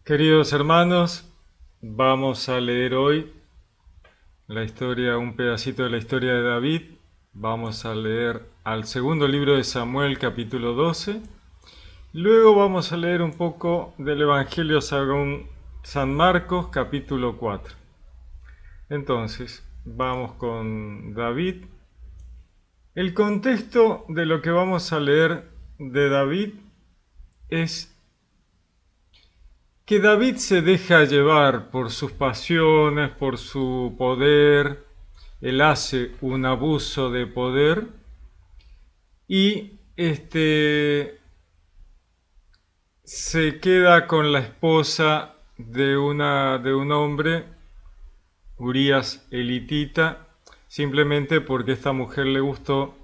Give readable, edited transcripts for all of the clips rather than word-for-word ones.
Queridos hermanos, vamos a leer hoy la historia, un pedacito de la historia de David. Vamos a leer al segundo libro de Samuel, capítulo 12. Luego vamos a leer un poco del Evangelio según San Marcos, capítulo 4. Entonces, vamos con David. El contexto de lo que vamos a leer de David es que David se deja llevar por sus pasiones, por su poder. Él hace un abuso de poder y se queda con la esposa de un hombre, Urías elitita, simplemente porque esta mujer le gustó,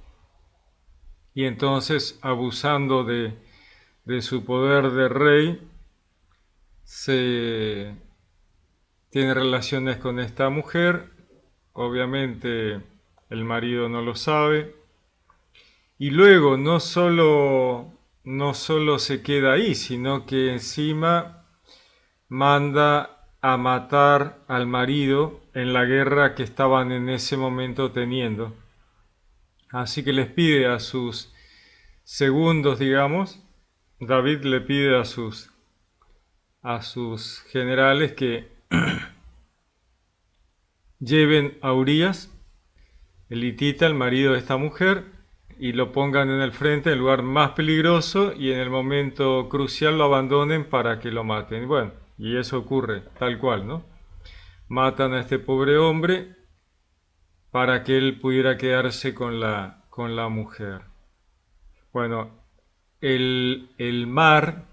y entonces, abusando de su poder de rey, se tiene relaciones con esta mujer. Obviamente el marido no lo sabe. Y luego no solo se queda ahí, sino que encima manda a matar al marido en la guerra que estaban en ese momento teniendo. Así que les pide a sus segundos, digamos, David le pide a sus generales que lleven a Urías, el hitita, el marido de esta mujer, y lo pongan en el frente, en el lugar más peligroso, y en el momento crucial lo abandonen para que lo maten. Bueno, y eso ocurre tal cual, ¿no? Matan a este pobre hombre para que él pudiera quedarse con la mujer. Bueno, el mar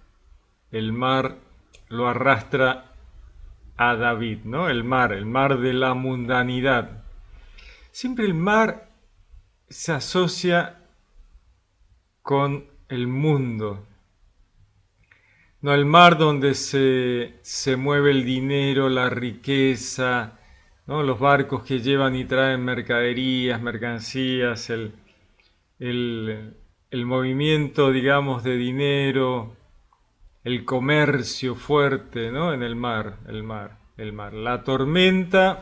lo arrastra a David, ¿no? El mar de la mundanidad. Siempre el mar se asocia con el mundo. No, el mar donde se mueve el dinero, la riqueza, ¿no? Los barcos que llevan y traen mercaderías, mercancías, el, el movimiento, digamos, de dinero, el comercio fuerte, ¿no? En el mar. La tormenta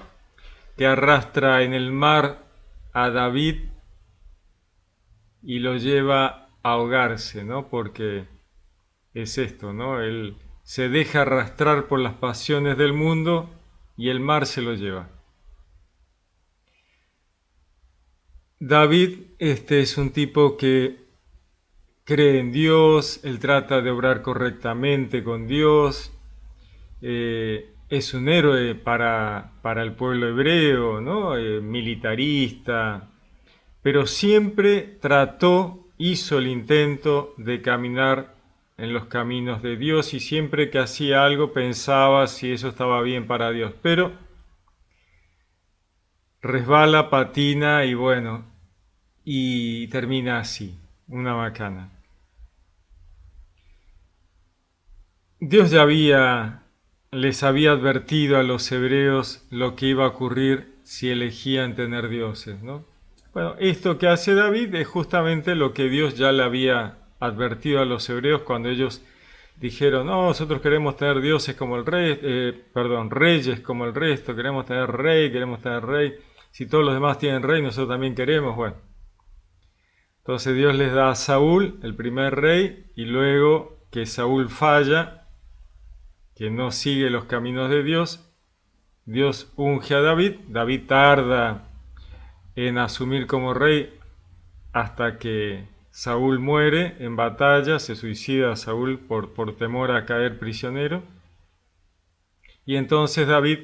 que arrastra en el mar a David y lo lleva a ahogarse, ¿no? Porque es esto, ¿no? Él se deja arrastrar por las pasiones del mundo y el mar se lo lleva. David, es un tipo que cree en Dios, él trata de obrar correctamente con Dios, es un héroe para el pueblo hebreo, ¿no? Militarista, pero siempre hizo el intento de caminar en los caminos de Dios y siempre que hacía algo pensaba si eso estaba bien para Dios. Pero resbala, patina y bueno, y termina así, una macana. Dios les había advertido a los hebreos lo que iba a ocurrir si elegían tener dioses, ¿no? Bueno, esto que hace David es justamente lo que Dios ya le había advertido a los hebreos cuando ellos dijeron: no, nosotros queremos tener dioses como el rey, reyes como el resto, queremos tener rey. Si todos los demás tienen rey, nosotros también queremos. Bueno, entonces Dios les da a Saúl, el primer rey, y luego que Saúl falla, que no sigue los caminos de Dios, Dios unge a David. David tarda en asumir como rey hasta que Saúl muere en batalla, se suicida Saúl por temor a caer prisionero, y entonces David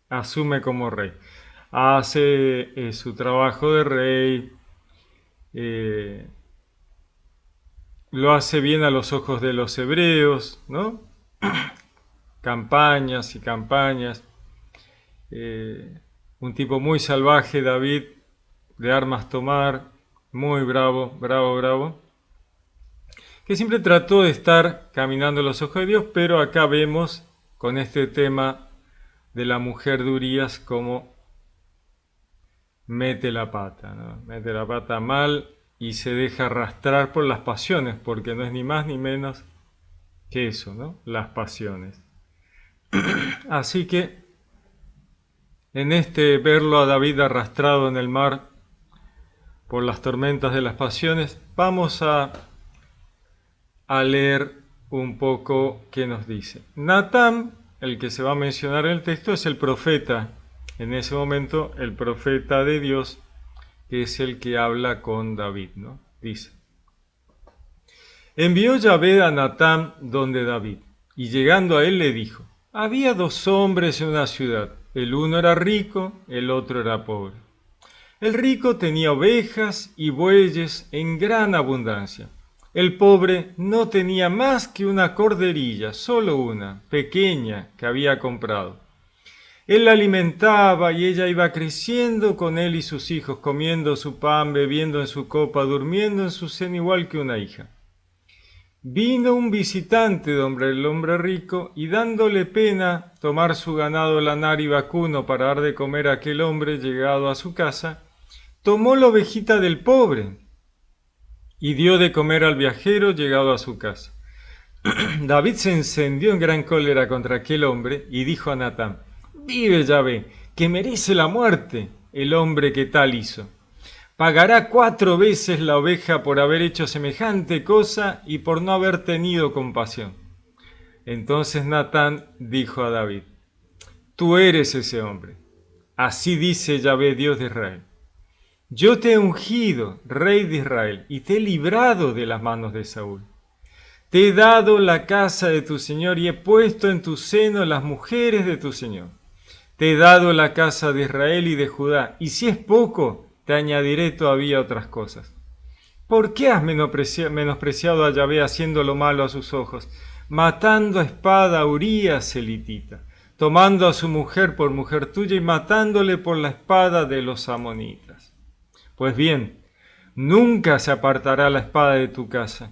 asume como rey. Hace su trabajo de rey, eh, lo hace bien a los ojos de los hebreos, ¿no? Campañas y campañas. Un tipo muy salvaje, David, de armas tomar, muy bravo, bravo, bravo, que siempre trató de estar caminando a los ojos de Dios, pero acá vemos con este tema de la mujer de Urías como mete la pata, ¿no? Mete la pata mal y se deja arrastrar por las pasiones, porque no es ni más ni menos que eso, ¿no? Las pasiones. Así que en este verlo a David arrastrado en el mar por las tormentas de las pasiones, vamos a leer un poco qué nos dice. Natán, el que se va a mencionar en el texto, es el profeta, en ese momento el profeta de Dios, que es el que habla con David, ¿no? Dice: envió Yahvé a Natán donde David, y llegando a él le dijo: había dos hombres en una ciudad, el uno era rico, el otro era pobre. El rico tenía ovejas y bueyes en gran abundancia. El pobre no tenía más que una corderilla, solo una, pequeña, que había comprado. Él la alimentaba y ella iba creciendo con él y sus hijos, comiendo su pan, bebiendo en su copa, durmiendo en su seno igual que una hija. Vino un visitante el hombre rico, y dándole pena tomar su ganado lanar y vacuno para dar de comer a aquel hombre llegado a su casa, tomó la ovejita del pobre y dio de comer al viajero llegado a su casa. David se encendió en gran cólera contra aquel hombre y dijo a Natán: vive Yahvé, que merece la muerte el hombre que tal hizo. Pagará 4 veces la oveja por haber hecho semejante cosa y por no haber tenido compasión. Entonces Natán dijo a David: tú eres ese hombre. Así dice Yahvé, Dios de Israel: yo te he ungido, rey de Israel, y te he librado de las manos de Saúl. Te he dado la casa de tu Señor y he puesto en tu seno las mujeres de tu Señor. Te he dado la casa de Israel y de Judá, y si es poco, te añadiré todavía otras cosas. ¿Por qué has menospreciado a Yahvé haciendo lo malo a sus ojos, matando a espada a Urías elitita, tomando a su mujer por mujer tuya y matándole por la espada de los amonitas? Pues bien, nunca se apartará la espada de tu casa,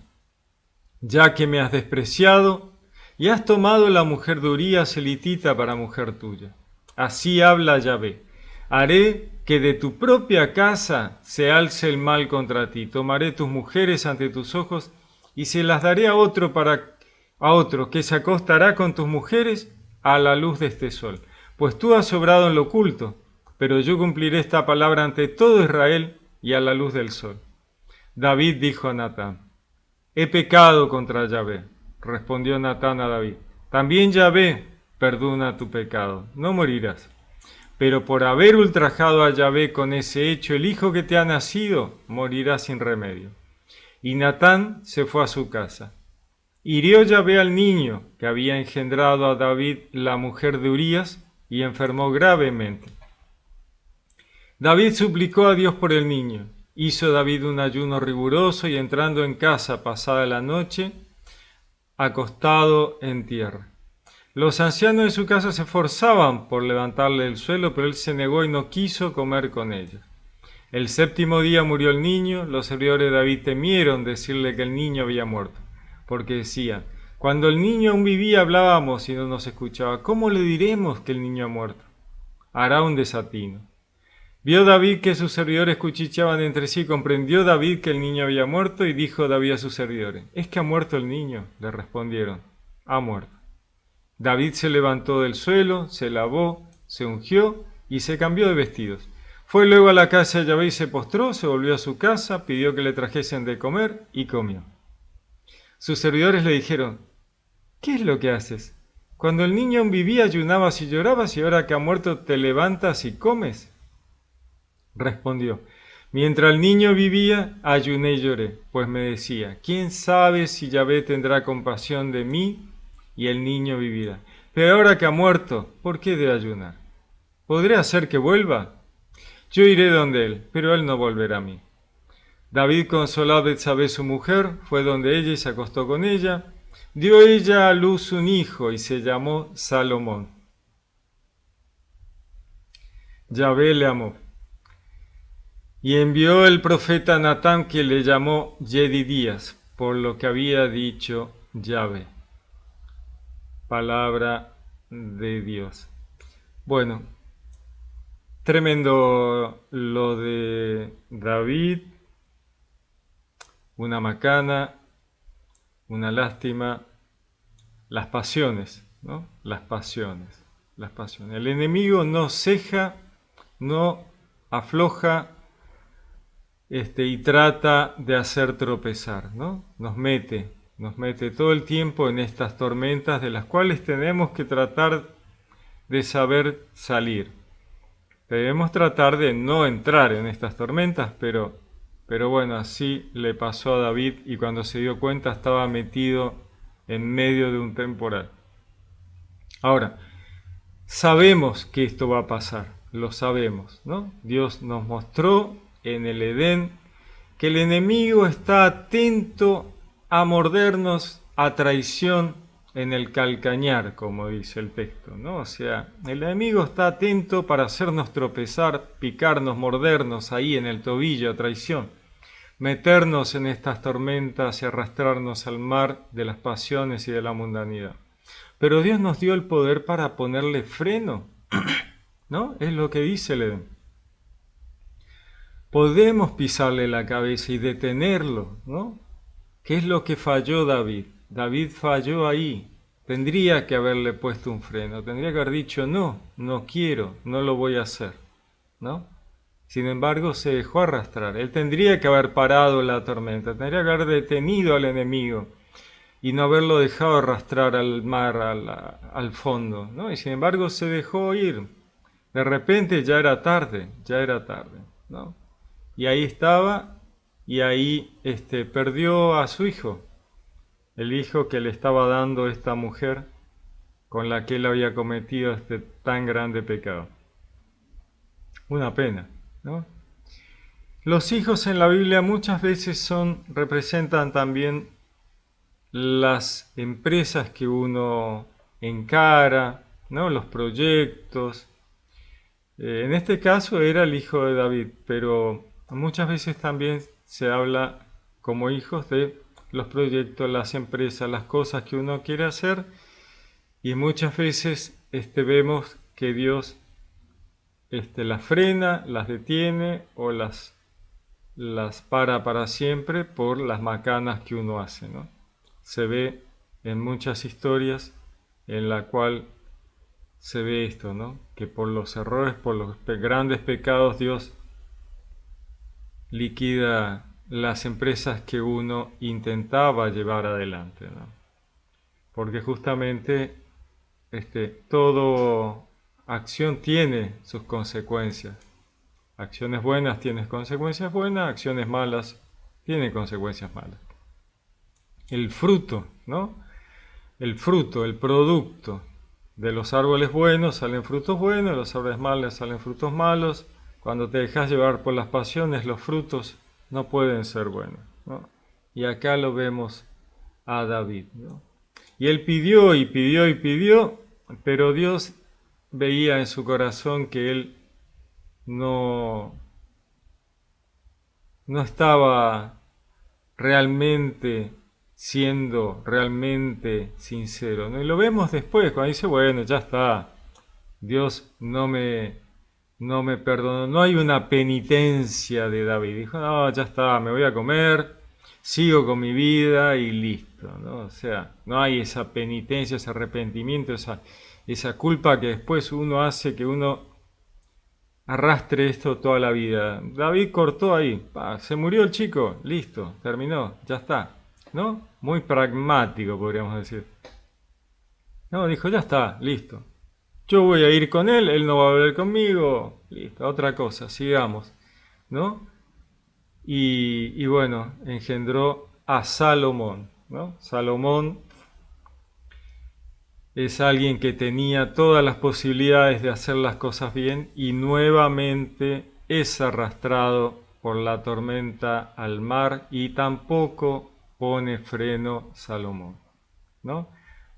ya que me has despreciado y has tomado la mujer de Urías elitita para mujer tuya. Así habla Yahvé: haré que de tu propia casa se alce el mal contra ti. Tomaré tus mujeres ante tus ojos y se las daré a otro que se acostará con tus mujeres a la luz de este sol. Pues tú has obrado en lo oculto, pero yo cumpliré esta palabra ante todo Israel y a la luz del sol. David dijo a Natán: he pecado contra Yahvé. Respondió Natán a David: también Yahvé perdona tu pecado, no morirás. Pero por haber ultrajado a Yahvé con ese hecho, el hijo que te ha nacido morirá sin remedio. Y Natán se fue a su casa. Hirió Yahvé al niño que había engendrado a David la mujer de Urías y enfermó gravemente. David suplicó a Dios por el niño. Hizo David un ayuno riguroso y entrando en casa pasada la noche, acostado en tierra. Los ancianos de su casa se esforzaban por levantarle del suelo, pero él se negó y no quiso comer con ellos. El 7º día murió el niño. Los servidores de David temieron decirle que el niño había muerto, porque decían: cuando el niño aún vivía hablábamos y no nos escuchaba. ¿Cómo le diremos que el niño ha muerto? Hará un desatino. Vio David que sus servidores cuchicheaban entre sí. Comprendió David que el niño había muerto y dijo David a sus servidores: ¿es que ha muerto el niño? Le respondieron: ha muerto. David se levantó del suelo, se lavó, se ungió y se cambió de vestidos. Fue luego a la casa de Yahvé y se postró, se volvió a su casa, pidió que le trajesen de comer y comió. Sus servidores le dijeron: ¿qué es lo que haces? Cuando el niño aún vivía ayunabas y llorabas, y ahora que ha muerto te levantas y comes. Respondió: mientras el niño vivía, ayuné y lloré, pues me decía: ¿quién sabe si Yahvé tendrá compasión de mí y el niño vivirá? Pero ahora que ha muerto, ¿por qué de ayunar? ¿Podré hacer que vuelva? Yo iré donde él, pero él no volverá a mí. David consoló a Betsabé su mujer, fue donde ella y se acostó con ella. Dio ella a luz un hijo y se llamó Salomón. Yahvé le amó. Y envió el profeta Natán, que le llamó Yedidías, por lo que había dicho Yahvé. Palabra de Dios. Bueno, tremendo lo de David, una macana, una lástima, las pasiones ¿no? Las pasiones, las pasiones. El enemigo no ceja, no afloja, y trata de hacer tropezar, ¿no? Nos mete todo el tiempo en estas tormentas de las cuales tenemos que tratar de saber salir. Debemos tratar de no entrar en estas tormentas, pero bueno, así le pasó a David y cuando se dio cuenta estaba metido en medio de un temporal. Ahora, sabemos que esto va a pasar, lo sabemos, ¿no? Dios nos mostró en el Edén que el enemigo está atento a mordernos a traición en el calcañar, como dice el texto, ¿no? O sea, el enemigo está atento para hacernos tropezar, picarnos, mordernos ahí en el tobillo a traición, meternos en estas tormentas y arrastrarnos al mar de las pasiones y de la mundanidad. Pero Dios nos dio el poder para ponerle freno, ¿no? Es lo que dice el Edén. Podemos pisarle la cabeza y detenerlo, ¿no? ¿Qué es lo que falló David? David falló ahí. Tendría que haberle puesto un freno, tendría que haber dicho, no, no quiero, no lo voy a hacer, ¿no? Sin embargo, se dejó arrastrar. Él tendría que haber parado la tormenta, tendría que haber detenido al enemigo y no haberlo dejado arrastrar al mar, al fondo, ¿no? Y sin embargo se dejó ir. De repente ya era tarde, ¿no? Y ahí estaba, y ahí perdió a su hijo, el hijo que le estaba dando esta mujer con la que él había cometido este tan grande pecado. Una pena, ¿no? Los hijos en la Biblia muchas veces representan también las empresas que uno encara, ¿no? Los proyectos. En este caso era el hijo de David, pero muchas veces también se habla como hijos de los proyectos, las empresas, las cosas que uno quiere hacer, y muchas veces vemos que Dios las frena, las detiene o las para siempre por las macanas que uno hace, ¿no? Se ve en muchas historias en la cual se ve esto, ¿no? Que por los errores, por los grandes pecados, Dios liquida las empresas que uno intentaba llevar adelante, ¿no? Porque justamente todo acción tiene sus consecuencias. Acciones buenas tienen consecuencias buenas, acciones malas tienen consecuencias malas. El fruto, ¿no? El fruto, el producto de los árboles buenos salen frutos buenos, de los árboles malos salen frutos malos. Cuando te dejas llevar por las pasiones, los frutos no pueden ser buenos, ¿no? Y acá lo vemos a David, ¿no? Y él pidió y pidió y pidió, pero Dios veía en su corazón que él no, no estaba realmente siendo realmente sincero, ¿no? Y lo vemos después, cuando dice, bueno, ya está, Dios no me perdonó, no hay una penitencia de David, dijo, no, ya está, me voy a comer, sigo con mi vida y listo, ¿no? O sea, no hay esa penitencia, ese arrepentimiento, esa culpa que después uno hace que uno arrastre esto toda la vida. David cortó ahí, se murió el chico, listo, terminó, ya está, ¿no? Muy pragmático, podríamos decir. No, dijo, ya está, listo. Yo voy a ir con él, él no va a hablar conmigo, listo, otra cosa, sigamos, ¿no? Y bueno, engendró a Salomón, ¿no? Salomón es alguien que tenía todas las posibilidades de hacer las cosas bien y nuevamente es arrastrado por la tormenta al mar y tampoco pone freno Salomón, ¿no?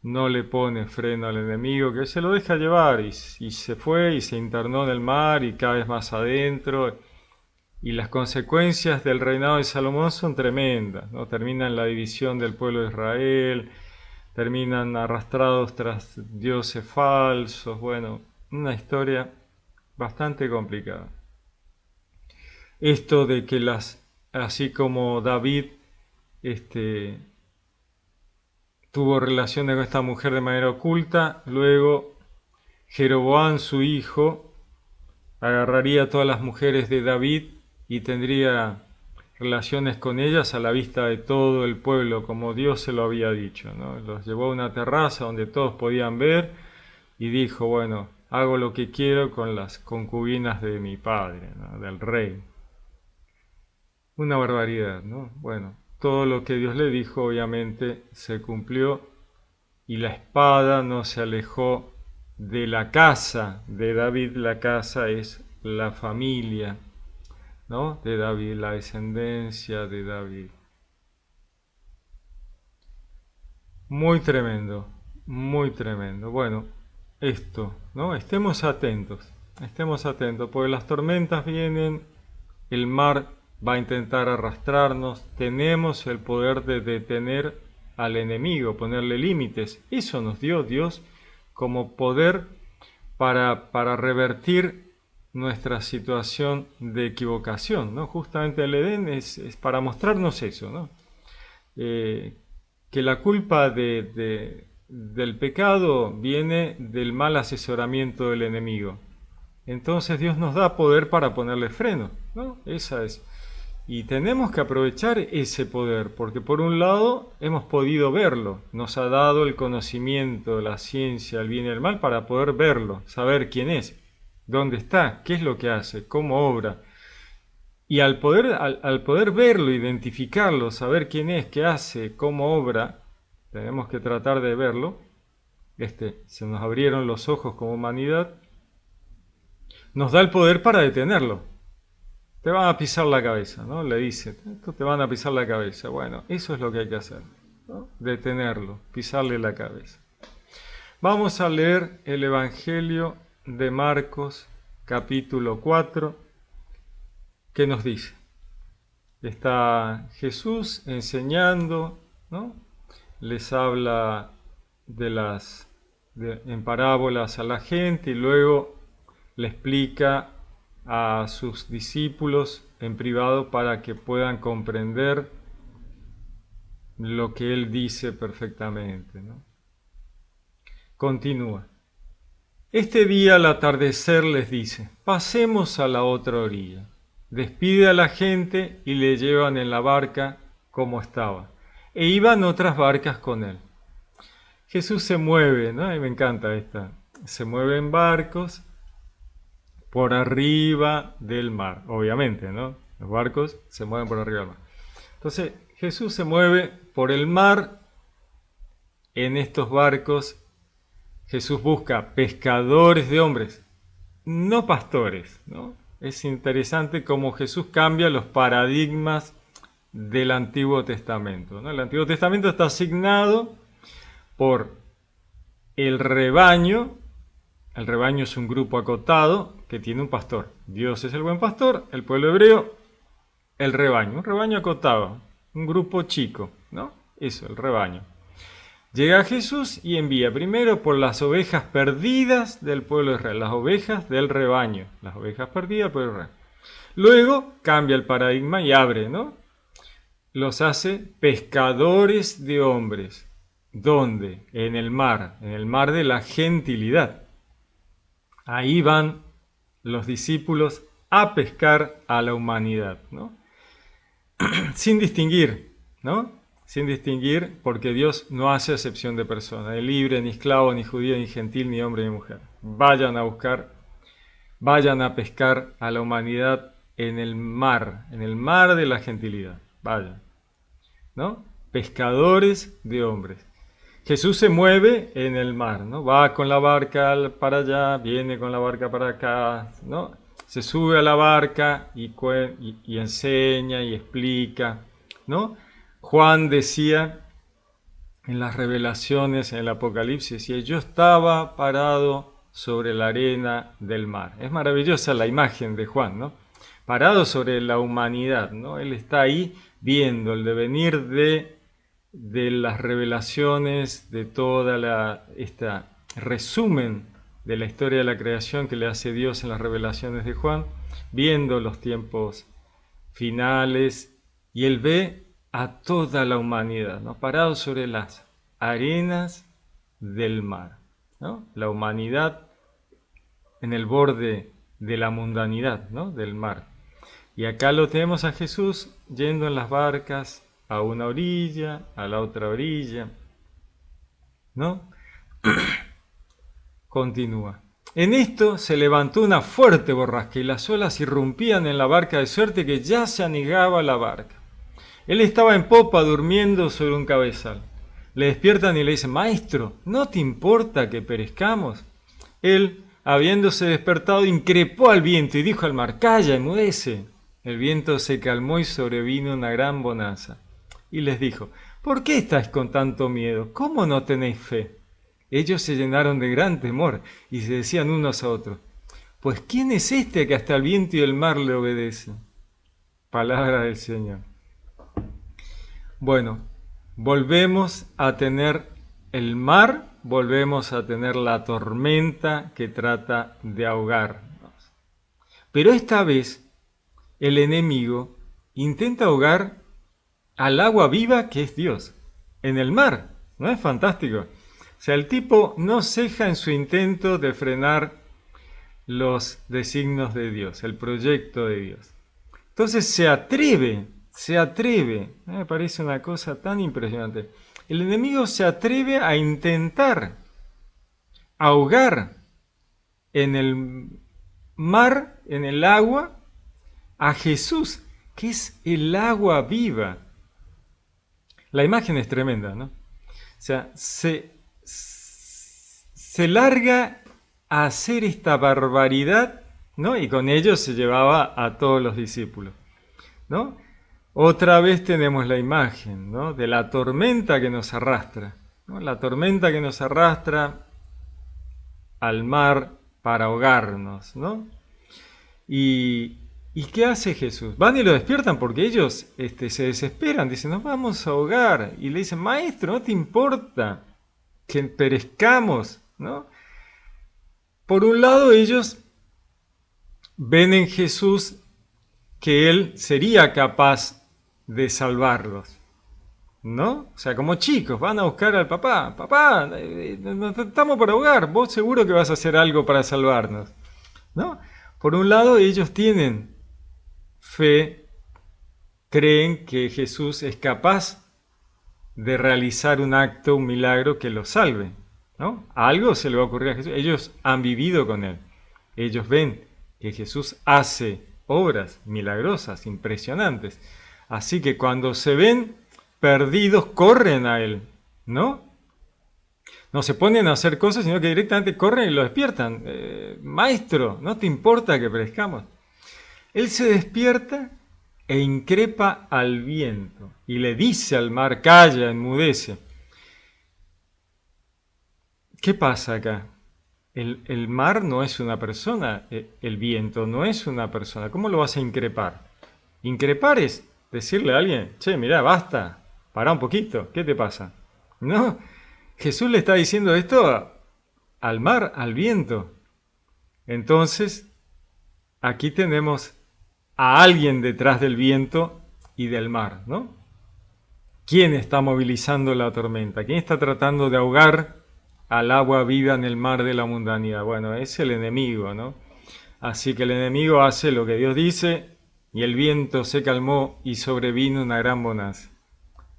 No le pone freno al enemigo, que se lo deja llevar y se fue y se internó en el mar y cada vez más adentro. Y las consecuencias del reinado de Salomón son tremendas, ¿no? Termina en la división del pueblo de Israel, terminan arrastrados tras dioses falsos, bueno, una historia bastante complicada. Esto de que así como David tuvo relaciones con esta mujer de manera oculta. Luego Jeroboam, su hijo, agarraría a todas las mujeres de David y tendría relaciones con ellas a la vista de todo el pueblo, como Dios se lo había dicho, ¿no? Los llevó a una terraza donde todos podían ver y dijo, bueno, hago lo que quiero con las concubinas de mi padre, ¿no? Del rey. Una barbaridad, ¿no? Bueno, todo lo que Dios le dijo obviamente se cumplió y la espada no se alejó de la casa de David. La casa es la familia, ¿no? De David, la descendencia de David. Muy tremendo, muy tremendo. Bueno, esto, ¿no? Estemos atentos, porque las tormentas vienen, el mar va a intentar arrastrarnos, tenemos el poder de detener al enemigo, ponerle límites. Eso nos dio Dios como poder para revertir nuestra situación de equivocación, ¿no? Justamente el Edén es para mostrarnos eso, ¿no? Que la culpa del pecado viene del mal asesoramiento del enemigo. Entonces Dios nos da poder para ponerle freno, ¿no? Esa es. Y tenemos que aprovechar ese poder, porque por un lado hemos podido verlo, nos ha dado el conocimiento, la ciencia, el bien y el mal para poder verlo, saber quién es, dónde está, qué es lo que hace, cómo obra. Y al poder verlo, identificarlo, saber quién es, qué hace, cómo obra, tenemos que tratar de verlo. Se nos abrieron los ojos como humanidad, nos da el poder para detenerlo. Te van a pisar la cabeza, ¿no? Le dice, esto te van a pisar la cabeza. Bueno, eso es lo que hay que hacer, ¿no? Detenerlo, pisarle la cabeza. Vamos a leer el Evangelio de Marcos, capítulo 4, que nos dice. Está Jesús enseñando, ¿no? Les habla en parábolas a la gente y luego le explica a sus discípulos en privado para que puedan comprender lo que él dice perfectamente, ¿no? Continúa. Este día al atardecer les dice, pasemos a la otra orilla. Despide a la gente y le llevan en la barca como estaba. E iban otras barcas con él. Jesús se mueve, ¿no? Y me encanta esta. Se mueve en barcos por arriba del mar, obviamente, ¿no? Los barcos se mueven por arriba del mar. Entonces, Jesús se mueve por el mar. En estos barcos, Jesús busca pescadores de hombres, no pastores, ¿no? Es interesante cómo Jesús cambia los paradigmas del Antiguo Testamento, ¿no? El Antiguo Testamento está asignado por el rebaño. El rebaño es un grupo acotado que tiene un pastor. Dios es el buen pastor, el pueblo hebreo, el rebaño. Un rebaño acotado, un grupo chico, ¿no? Eso, el rebaño. Llega Jesús y envía primero por las ovejas perdidas del pueblo de Israel, las ovejas del rebaño, las ovejas perdidas del pueblo de Israel. Luego cambia el paradigma y abre, ¿no? Los hace pescadores de hombres. ¿Dónde? En el mar de la gentilidad. Ahí van los discípulos a pescar a la humanidad, ¿no? Sin distinguir, ¿no? Sin distinguir, porque Dios no hace acepción de persona, ni libre, ni esclavo, ni judío, ni gentil, ni hombre, ni mujer. Vayan a buscar, vayan a pescar a la humanidad en el mar de la gentilidad. Vayan, ¿no? Pescadores de hombres. Jesús se mueve en el mar, ¿no? Va con la barca para allá, viene con la barca para acá, ¿no? Se sube a la barca y enseña y explica, ¿no? Juan decía en las revelaciones, en el Apocalipsis, decía, yo estaba parado sobre la arena del mar. Es maravillosa la imagen de Juan, ¿no? Parado sobre la humanidad, ¿no? Él está ahí viendo el devenir de las revelaciones, de toda esta resumen de la historia de la creación que le hace Dios en las revelaciones de Juan, viendo los tiempos finales, y él ve a toda la humanidad, ¿no? Parado sobre el asa. arenas del mar, ¿no? La humanidad en el borde de la mundanidad, ¿no? Del mar. Y acá lo tenemos a Jesús yendo en las barcas a una orilla, a la otra orilla, ¿no? Continúa. En esto se levantó una fuerte borrasca y las olas irrumpían en la barca de suerte que ya se anegaba la barca. Él estaba en popa durmiendo sobre un cabezal. Le despiertan y le dicen, Maestro, ¿no te importa que perezcamos? Él, habiéndose despertado, increpó al viento y dijo al mar, Calla, enmudece. El viento se calmó y sobrevino una gran bonanza. Y les dijo, ¿por qué estáis con tanto miedo? ¿Cómo no tenéis fe? Ellos se llenaron de gran temor y se decían unos a otros, pues ¿quién es este que hasta el viento y el mar le obedecen? Palabra del Señor. Bueno, volvemos a tener el mar, volvemos a tener la tormenta que trata de ahogarnos. Pero esta vez el enemigo intenta ahogar al agua viva que es Dios, en el mar. ¿No es fantástico? O sea, el tipo no ceja en su intento de frenar los designios de Dios, el proyecto de Dios. Entonces se atreve, me parece una cosa tan impresionante. El enemigo se atreve a intentar ahogar en el mar, en el agua, a Jesús, que es el agua viva. La imagen es tremenda, ¿no? O sea, se larga a hacer esta barbaridad, ¿no? Y con ello se llevaba a todos los discípulos, ¿no? Otra vez tenemos la imagen, ¿no? De la tormenta que nos arrastra, ¿no? La tormenta que nos arrastra al mar para ahogarnos, ¿no? ¿Y qué hace Jesús? Van y lo despiertan porque ellos se desesperan, dicen, nos vamos a ahogar. Y le dicen, Maestro, ¿no te importa que perezcamos? ¿No? Por un lado, ellos ven en Jesús que Él sería capaz de salvarlos, ¿no? O sea, como chicos, van a buscar al papá. Papá, nos estamos por ahogar, vos seguro que vas a hacer algo para salvarnos, ¿no? Por un lado, ellos tienen fe, creen que Jesús es capaz de realizar un acto, un milagro que los salve, ¿no? Algo se le va a ocurrir a Jesús. Ellos han vivido con Él. Ellos ven que Jesús hace obras milagrosas, impresionantes. Así que cuando se ven perdidos, corren a Él, ¿no? No se ponen a hacer cosas, sino que directamente corren y lo despiertan. Maestro, ¿no te importa que perezcamos? Él se despierta e increpa al viento y le dice al mar, calla, enmudece. ¿Qué pasa acá? El mar no es una persona, el viento no es una persona. ¿Cómo lo vas a increpar? Increpar es decirle a alguien, che, mirá, basta, pará un poquito, ¿qué te pasa? No, Jesús le está diciendo esto al mar, al viento. Entonces, aquí tenemos a alguien detrás del viento y del mar, ¿no? ¿Quién está movilizando la tormenta? ¿Quién está tratando de ahogar al agua viva en el mar de la mundanidad? Bueno, es el enemigo, ¿no? Así que el enemigo hace lo que Dios dice y el viento se calmó y sobrevino una gran bonanza.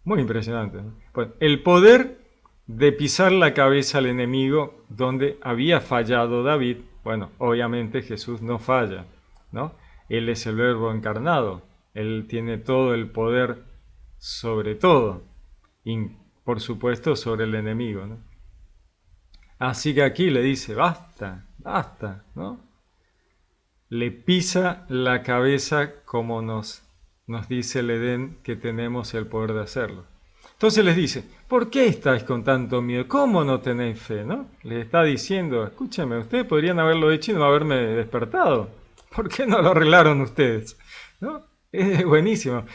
Muy impresionante, ¿no? Pues el poder de pisar la cabeza al enemigo donde había fallado David, bueno, obviamente Jesús no falla, ¿no? Él es el Verbo encarnado, Él tiene todo el poder sobre todo, y por supuesto sobre el enemigo, ¿no? Así que aquí le dice, basta, basta, ¿no? Le pisa la cabeza como nos dice el Edén que tenemos el poder de hacerlo. Entonces les dice, ¿por qué estáis con tanto miedo? ¿Cómo no tenéis fe? ¿No? Les está diciendo, escúcheme, ustedes podrían haberlo hecho y no haberme despertado. ¿Por qué no lo arreglaron ustedes? ¿No? Es buenísimo.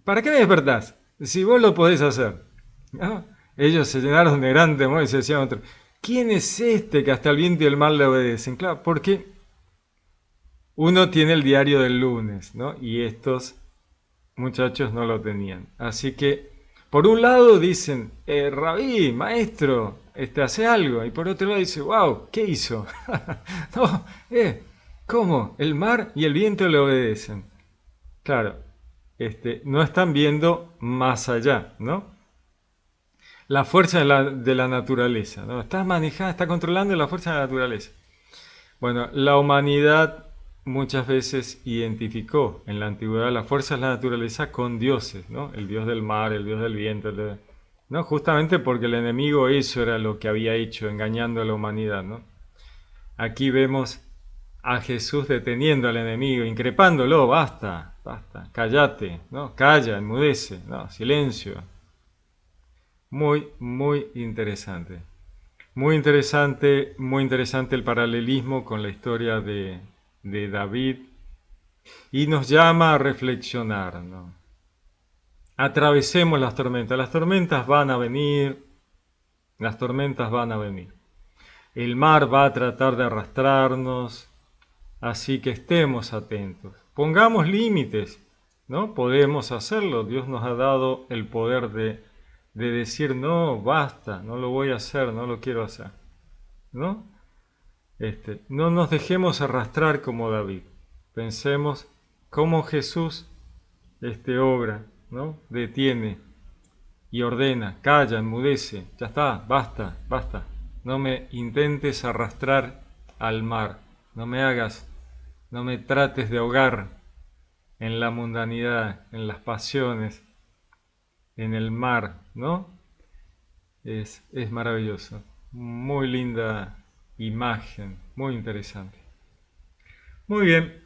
¿Para qué me despertás? Si vos lo podés hacer. ¿No? Ellos se llenaron de gran temor y se decían otro, ¿quién es este que hasta el viento y el mar le obedecen? Claro, porque uno tiene el diario del lunes, ¿no? Y estos muchachos no lo tenían. Así que por un lado dicen, Rabí, maestro, hace algo. Y por otro lado dice, wow, ¿qué hizo? No, ¿cómo? El mar y el viento le obedecen. Claro, no están viendo más allá, ¿no? La fuerza de la naturaleza, ¿no? Está manejando, está controlando la fuerza de la naturaleza. Bueno, la humanidad muchas veces identificó en la antigüedad las fuerzas de la naturaleza con dioses, ¿no? El dios del mar, el dios del viento, ¿no? Justamente porque el enemigo eso era lo que había hecho, engañando a la humanidad, ¿no? Aquí vemos a Jesús deteniendo al enemigo, increpándolo, basta, basta, cállate, ¿no? Calla, enmudece, ¿no? Silencio. Muy, muy interesante. Muy interesante el paralelismo con la historia de David y nos llama a reflexionar, ¿no? Atravesemos las tormentas van a venir, las tormentas van a venir. El mar va a tratar de arrastrarnos, así que estemos atentos. Pongamos límites, ¿no? Podemos hacerlo. Dios nos ha dado el poder de decir, no, basta, no lo voy a hacer, no lo quiero hacer, ¿no? No nos dejemos arrastrar como David. Pensemos cómo Jesús obra, ¿no? Detiene y ordena, calla, enmudece, ya está, basta, basta. No me intentes arrastrar al mar, no me hagas, no me trates de ahogar en la mundanidad, en las pasiones, en el mar, ¿no? Es maravilloso, muy linda imagen, muy interesante. Muy bien,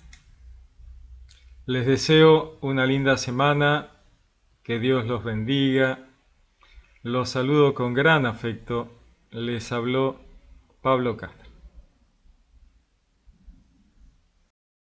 les deseo una linda semana, que Dios los bendiga. Los saludo con gran afecto. Les habló Pablo Castro.